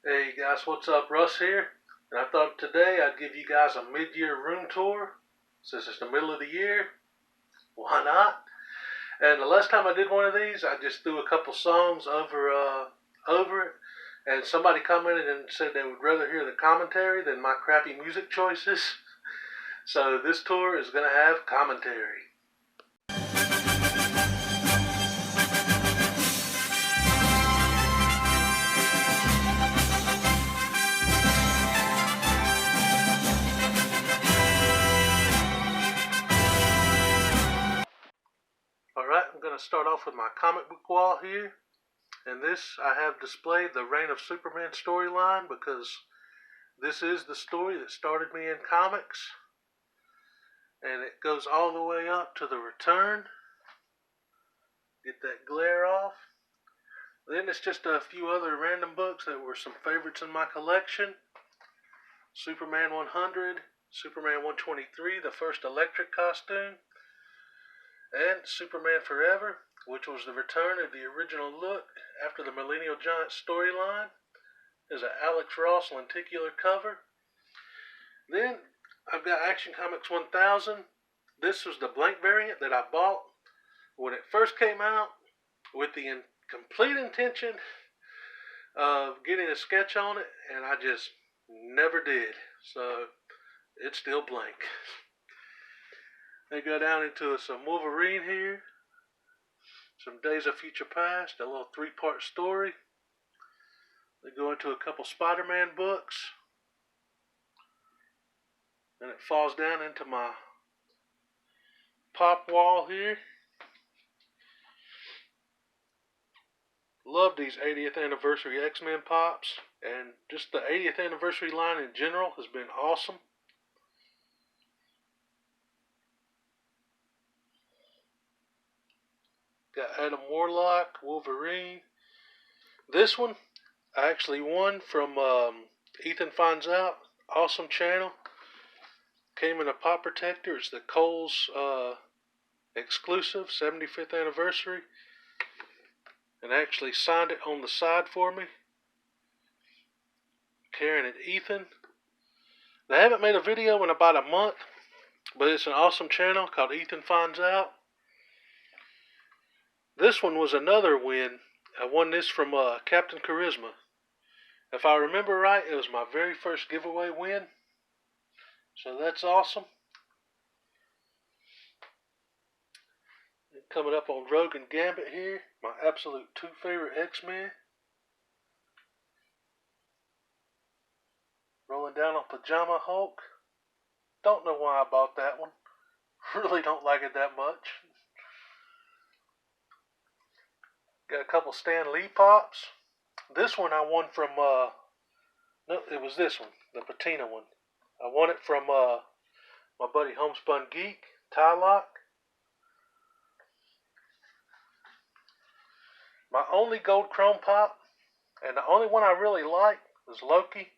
Hey guys, what's up? Russ here. And I thought today I'd give you guys a mid-year room tour. Since it's the middle of the year, why not? And the last time I did one of these, I just threw a couple songs over it. And somebody commented and said they would rather hear the commentary than my crappy music choices. So this tour is going to have commentary. Alright, I'm going to start off with my comic book wall here. And this, I have displayed the Reign of Superman storyline because this is the story that started me in comics. And it goes all the way up to the return. Get that glare off. Then it's just a few other random books that were some favorites in my collection. Superman 100, Superman 123, the first electric costume, and Superman Forever, which was the return of the original look after the Millennial Giant storyline. There's an Alex Ross lenticular cover. Then I've got Action Comics 1000. This was the blank variant that I bought when it first came out with the complete intention of getting a sketch on it, and I just never did. So it's still blank. They go down into some Wolverine here, some Days of Future Past, a little 3-part story. They go into a couple Spider-Man books. And it falls down into my pop wall here. Love these 80th anniversary X-Men pops, and just the 80th anniversary line in general has been awesome. Got Adam Warlock, Wolverine. This one I actually won from Ethan Finds Out. Awesome channel. Came in a pop protector. It's the Kohl's exclusive 75th anniversary. And actually signed it on the side for me. Karen and Ethan. They haven't made a video in about a month, but it's an awesome channel called Ethan Finds Out. This one was another win. I won this from Captain Charisma. If I remember right, it was my very first giveaway win. So that's awesome. Coming up on Rogue and Gambit here, my absolute 2 favorite X-Men. Rolling down on Pajama Hulk. Don't know why I bought that one. Really don't like it that much. Got a couple Stan Lee pops. This one I won from, no, it was this one, the patina one. I won it from my buddy Homespun Geek, Tylock. My only gold chrome pop, and the only one I really like, was Loki.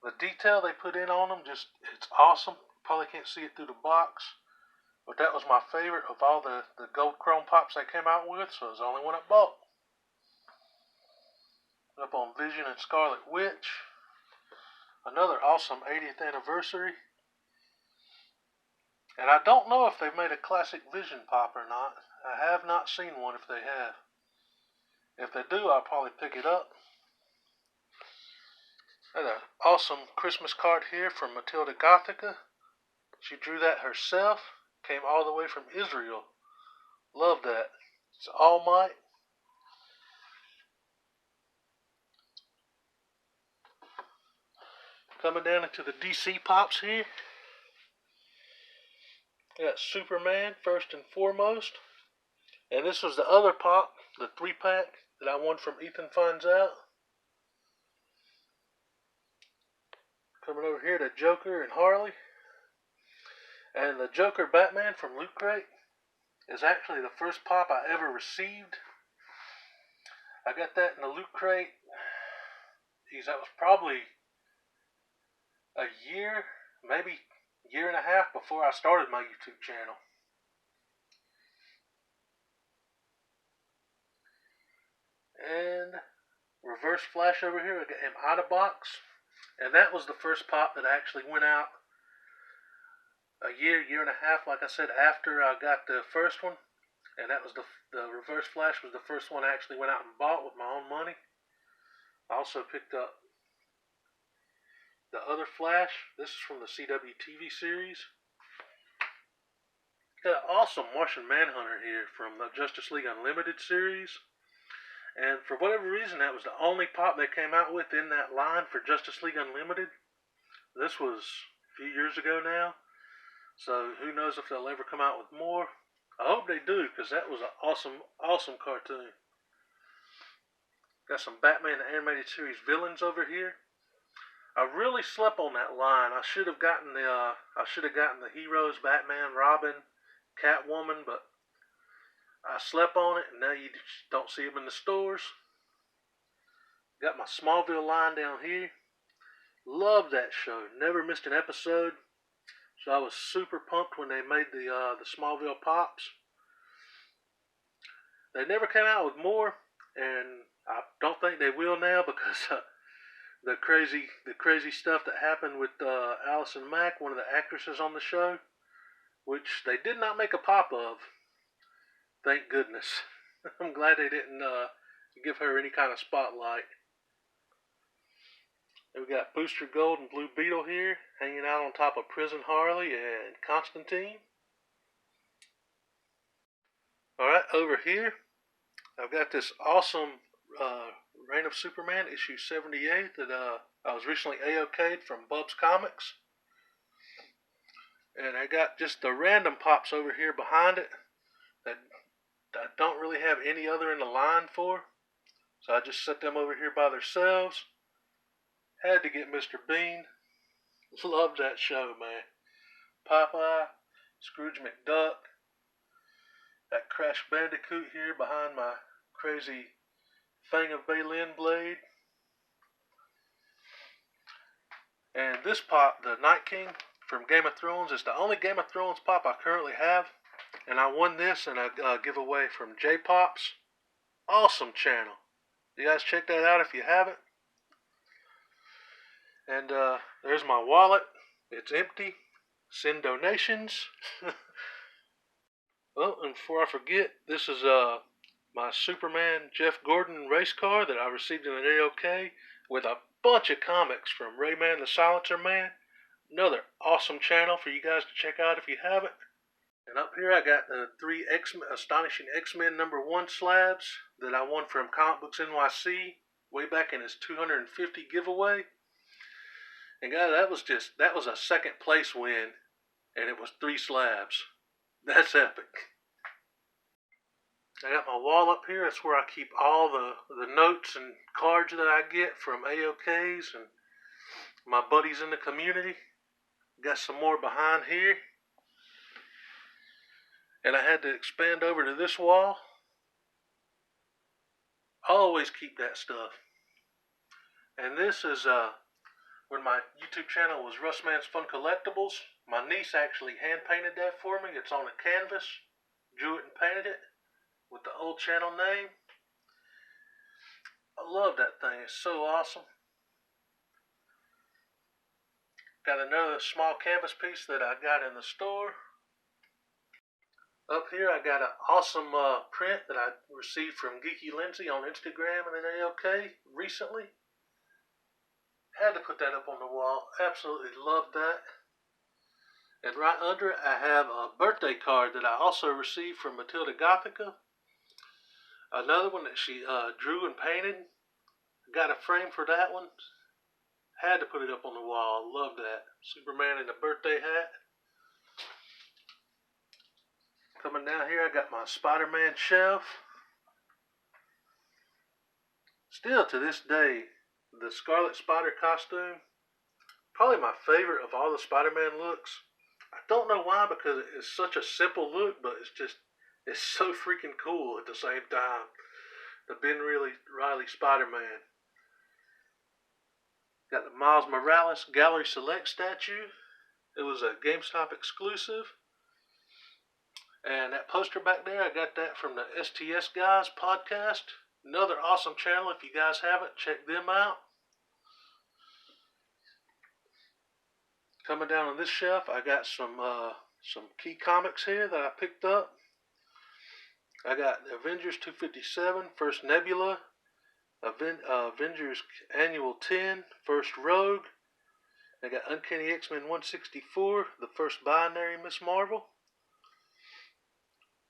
The detail they put in on them, it's awesome. Probably can't see it through the box. But that was my favorite of all the gold chrome pops they came out with, so it was the only one I bought. Up on Vision and Scarlet Witch. Another awesome 80th anniversary. And I don't know if they've made a classic Vision pop or not. I have not seen one if they have. If they do, I'll probably pick it up. Got an awesome Christmas card here from Matilda Gothica. She drew that herself. Came all the way from Israel. Love that. It's All Might. Coming down into the DC pops here. Got Superman first and foremost. And this was the other pop, the 3-pack that I won from Ethan Finds Out. Coming over here to Joker and Harley. And the Joker Batman from Loot Crate is actually the first pop I ever received. I got that in the Loot Crate. Geez, that was probably a year, maybe a year and a half before I started my YouTube channel. And Reverse Flash over here. I got him out of box. And that was the first pop that actually went out a year and a half, like I said, after I got the first one. And that was the Reverse Flash was the first one I actually went out and bought with my own money. I also picked up the other Flash. This is from the CW TV series. Got an awesome Martian Manhunter here from the Justice League Unlimited series. And for whatever reason, that was the only pop they came out with in that line for Justice League Unlimited. This was a few years ago now. So who knows if they'll ever come out with more. I hope they do, because that was an awesome cartoon. Got some Batman the Animated Series villains over here. I really slept on that line. I should have gotten the heroes, Batman, Robin, Catwoman, but I slept on it, and now you just don't see them in the stores. Got my Smallville line down here. Love that show. Never missed an episode. So I was super pumped when they made the Smallville pops. They never came out with more, and I don't think they will now because the crazy stuff that happened with Allison Mack, one of the actresses on the show, which they did not make a pop of. Thank goodness. I'm glad they didn't give her any kind of spotlight. And we got Booster Gold and Blue Beetle here, hanging out on top of Prison Harley and Constantine. Alright, over here, I've got this awesome Reign of Superman, issue 78, that I was recently AOK'd from Bub's Comics. And I got just the random pops over here behind it that I don't really have any other in the line for. So I just set them over here by themselves. Had to get Mr. Bean. Love that show, man. Popeye, Scrooge McDuck. That Crash Bandicoot here behind my crazy Fang of Balin blade. And this pop, the Night King from Game of Thrones, is the only Game of Thrones pop I currently have. And I won this in a giveaway from J-Pops. Awesome channel. You guys check that out if you haven't. And there's my wallet. It's empty. Send donations. Well, and before I forget, this is my Superman Jeff Gordon race car that I received in an AOK with a bunch of comics from Rayman the Silencer Man. Another awesome channel for you guys to check out if you haven't. And up here I got the 3 Astonishing X-Men #1 slabs that I won from Comic Books NYC way back in his 250 giveaway. And guys, that was a second place win, and it was 3 slabs. That's epic. I got my wall up here. That's where I keep all the notes and cards that I get from AOKs and my buddies in the community. Got some more behind here. And I had to expand over to this wall. I always keep that stuff. And this is when my YouTube channel was Russman's Fun Collectibles. My niece actually hand painted that for me. It's on a canvas. Drew it and painted it with the old channel name. I love that thing. It's so awesome. Got another small canvas piece that I got in the store. Up here I got an awesome print that I received from Geeky Lindsay on Instagram and an AOK recently. Had to put that up on the wall. Absolutely love that. And right under it I have a birthday card that I also received from Matilda Gothica. Another one that she drew and painted. Got a frame for that one. Had to put it up on the wall. Love that. Superman in a birthday hat. Coming down here, I got my Spider-Man shelf. Still to this day, the Scarlet Spider costume, probably my favorite of all the Spider-Man looks. I don't know why, because it's such a simple look, but it's so freaking cool at the same time. The Ben Riley Spider-Man. Got the Miles Morales Gallery Select statue. It was a GameStop exclusive. And that poster back there, I got that from the STS Guys podcast. Another awesome channel. If you guys haven't, check them out. Coming down on this shelf, I got some key comics here that I picked up. I got Avengers 257, First Nebula, Avengers Annual 10, First Rogue. I got Uncanny X-Men 164, the first binary Miss Marvel.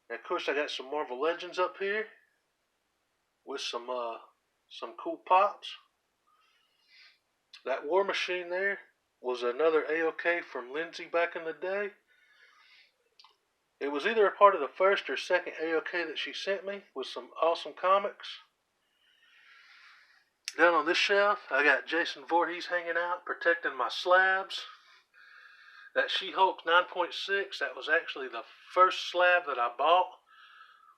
And of course, I got some Marvel Legends up here with some cool pops. That War Machine there was another AOK from Lindsay back in the day. It was either a part of the first or second AOK that she sent me with some awesome comics. Down on this shelf, I got Jason Voorhees hanging out, protecting my slabs. That She-Hulk 9.6, that was actually the first slab that I bought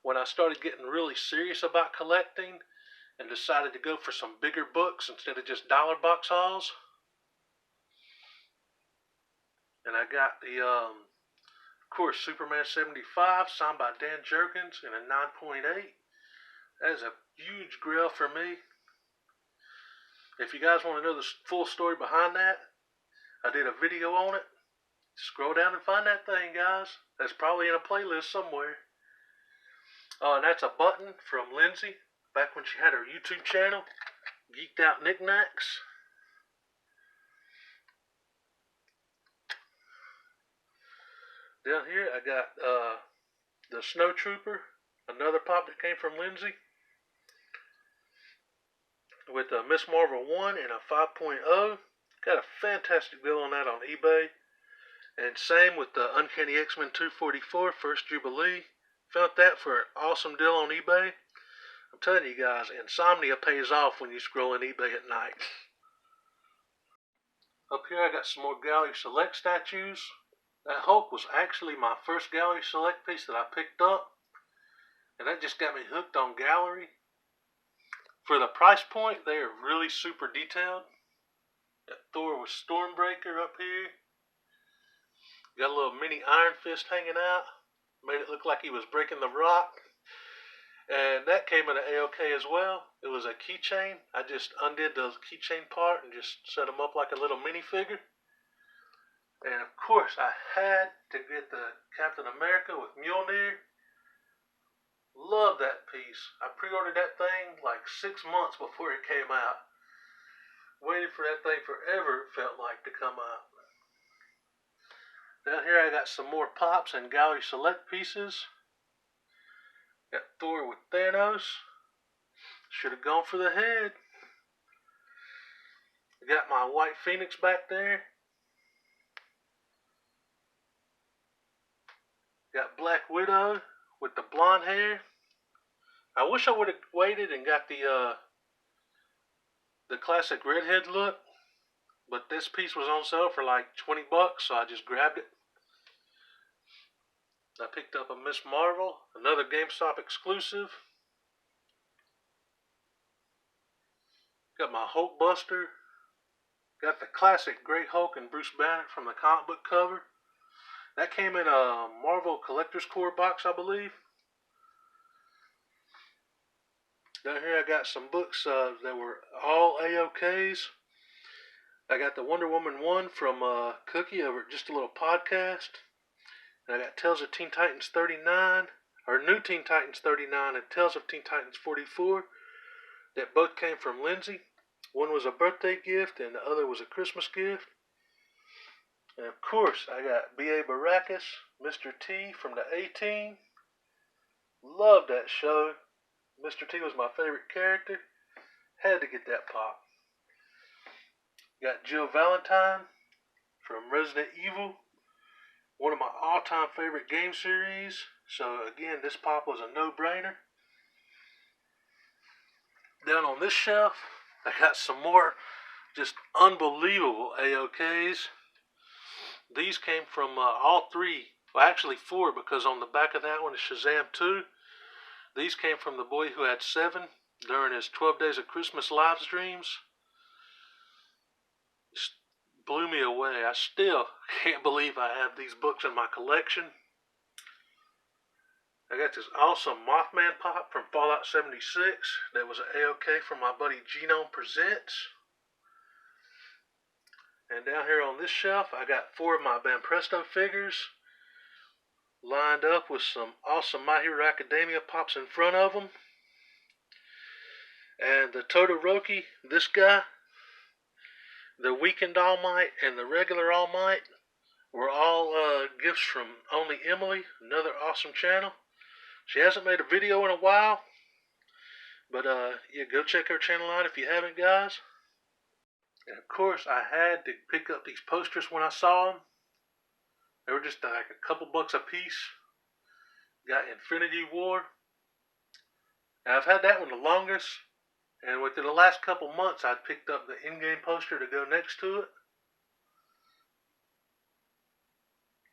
when I started getting really serious about collecting and decided to go for some bigger books instead of just dollar box hauls. And I got the, of course, Superman 75, signed by Dan Jurgens in a 9.8. That is a huge grail for me. If you guys want to know the full story behind that, I did a video on it. Scroll down and find that thing, guys. That's probably in a playlist somewhere. And that's a button from Lindsay, back when she had her YouTube channel, Geeked Out Knickknacks. Down here, I got the Snow Trooper, another pop that came from Lindsay, with a Miss Marvel 1 and a 5.0. Got a fantastic deal on that on eBay. And same with the Uncanny X-Men 244, First Jubilee. Found that for an awesome deal on eBay. I'm telling you guys, insomnia pays off when you scroll in eBay at night. Up here I got some more Gallery Select statues. That Hulk was actually my first Gallery Select piece that I picked up. And that just got me hooked on Gallery. For the price point, they are really super detailed. Got Thor with Stormbreaker up here. Got a little mini Iron Fist hanging out. Made it look like he was breaking the rock. And that came in an AOK as well. It was a keychain. I just undid the keychain part and just set them up like a little minifigure. And of course, I had to get the Captain America with Mjolnir. Love that piece. I pre-ordered that thing like 6 months before it came out. Waited for that thing forever, it felt like, to come out. Down here I got some more pops and Gallery Select pieces. Got Thor with Thanos. Should have gone for the head. Got my White Phoenix back there. Got Black Widow with the blonde hair. I wish I would have waited and got the classic redhead look, but this piece was on sale for like $20, so I just grabbed it. I picked up a Miss Marvel, another GameStop exclusive. Got my Hulk Buster. Got the classic Great Hulk and Bruce Banner from the comic book cover. That came in a Marvel Collector's Core box, I believe. Down here I got some books that were all AOKs. I got the Wonder Woman 1 from Cookie over at Just a Little Podcast. And I got Tales of Teen Titans 39, or New Teen Titans 39 and Tales of Teen Titans 44 that both came from Lindsay. One was a birthday gift and the other was a Christmas gift. And of course, I got B.A. Baracus, Mr. T from the A-Team. Love that show. Mr. T was my favorite character. Had to get that pop. Got Jill Valentine from Resident Evil. One of my all-time favorite game series. So again, this pop was a no-brainer. Down on this shelf, I got some more just unbelievable AOKs. These came from all three. Well, actually 4, because on the back of that one is Shazam 2. These came from the boy who had 7 during his 12 Days of Christmas live streams. Just blew me away. I still can't believe I have these books in my collection. I got this awesome Mothman pop from Fallout 76 that was an A-OK from my buddy Genome Presents. And down here on this shelf, I got 4 of my Banpresto figures lined up with some awesome My Hero Academia pops in front of them. And the Todoroki, this guy, the Weekend All Might, and the regular All Might were all gifts from Only Emily, another awesome channel. She hasn't made a video in a while, but yeah, go check her channel out if you haven't, guys. And of course, I had to pick up these posters when I saw them. They were just like a couple bucks a piece. Got Infinity War. And I've had that one the longest. And within the last couple months, I picked up the Endgame poster to go next to it.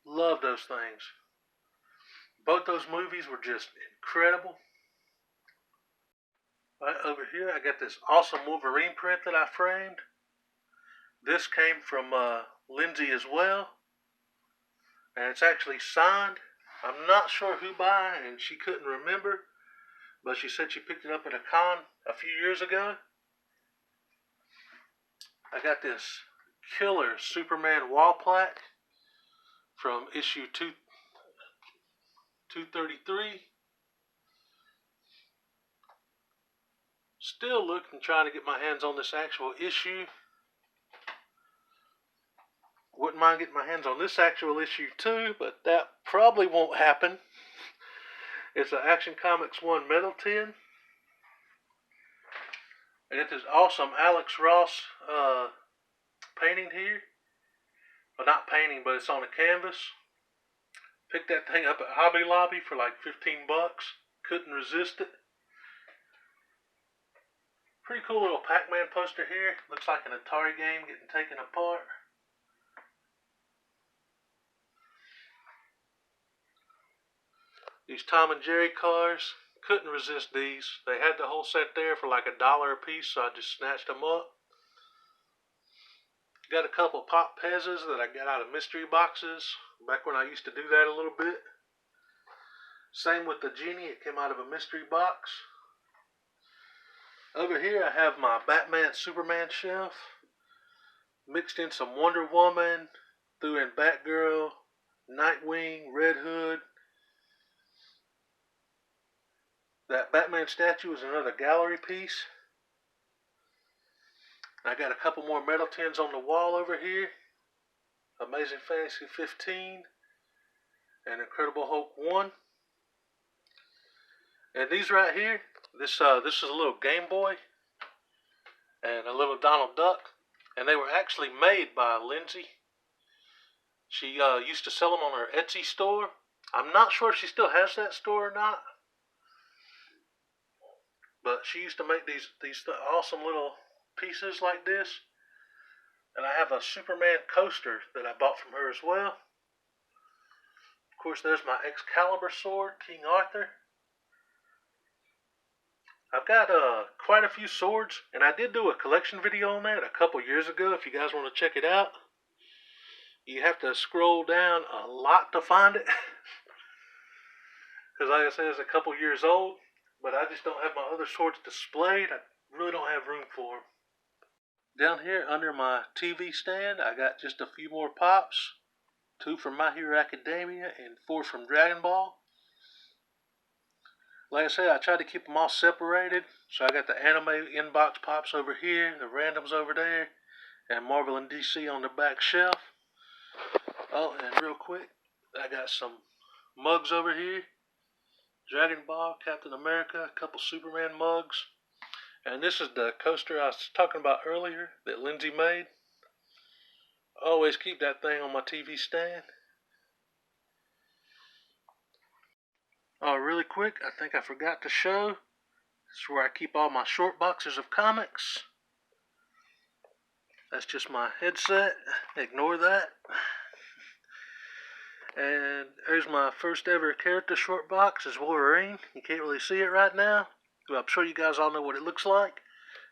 Love those things. Both those movies were just incredible. Right over here, I got this awesome Wolverine print that I framed. This came from Lindsay as well. And it's actually signed. I'm not sure who by, and she couldn't remember. But she said she picked it up at a con a few years ago. I got this killer Superman wall plaque from issue 233. Still looking, trying to get my hands on this actual issue. Wouldn't mind getting my hands on this actual issue too, but that probably won't happen. It's an Action Comics 1 metal tin. And it's this awesome Alex Ross painting here. Well, not painting, but it's on a canvas. Picked that thing up at Hobby Lobby for like 15 bucks. Couldn't resist it. Pretty cool little Pac-Man poster here. Looks like an Atari game getting taken apart. These Tom and Jerry cars, couldn't resist these. They had the whole set there for like $1 a piece, so I just snatched them up. Got a couple Pop Pezzas that I got out of mystery boxes, back when I used to do that a little bit. Same with the Genie, it came out of a mystery box. Over here I have my Batman Superman shelf. Mixed in some Wonder Woman, threw in Batgirl, Nightwing, Red Hood. That Batman statue is another gallery piece. I got a couple more metal tins on the wall over here. Amazing Fantasy 15 and Incredible Hulk 1. And these right here, this is a little Game Boy and a little Donald Duck. And they were actually made by Lindsay. She used to sell them on her Etsy store. I'm not sure if she still has that store or not. But she used to make these awesome little pieces like this. And I have a Superman coaster that I bought from her as well. Of course, there's my Excalibur sword, King Arthur. I've got quite a few swords, and I did do a collection video on that a couple years ago. If you guys want to check it out, you have to scroll down a lot to find it. Because like I said, it's a couple years old. But I just don't have my other swords displayed. I really don't have room for them. Down here under my TV stand, I got just a few more pops. 2 from My Hero Academia and 4 from Dragon Ball. Like I said, I tried to keep them all separated. So I got the anime inbox pops over here, the randoms over there, and Marvel and DC on the back shelf. Oh, and real quick, I got some mugs over here. Dragon Ball, Captain America, a couple Superman mugs. And this is the coaster I was talking about earlier that Lindsay made. I always keep that thing on my TV stand. Oh, really quick, I think I forgot to show. This is where I keep all my short boxes of comics. That's just my headset. Ignore that. And there's my first ever character short box. It's Wolverine. You can't really see it right now, but I'm sure you guys all know what it looks like.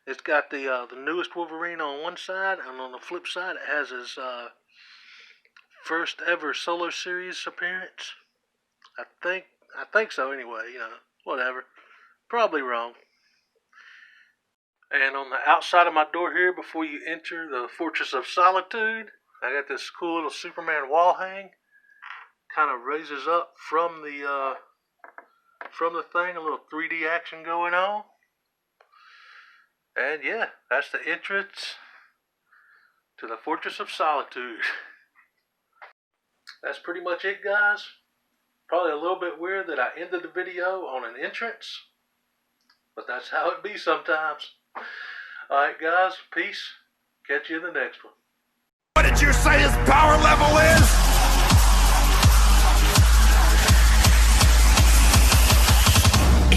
It's got the newest Wolverine on one side, and on the flip side it has his first ever solo series appearance. I think I think so anyway, you know, whatever. Probably wrong. And on the outside of my door here, before you enter the Fortress of Solitude, I got this cool little Superman wall hang. Kind of raises up from the thing, a little 3D action going on. And yeah, that's the entrance to the Fortress of Solitude. That's pretty much it, guys. Probably a little bit weird that I ended the video on an entrance, but that's how it be sometimes. Alright guys, peace. Catch you in the next one. What did you say his power level is?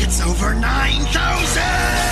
It's over 9,000!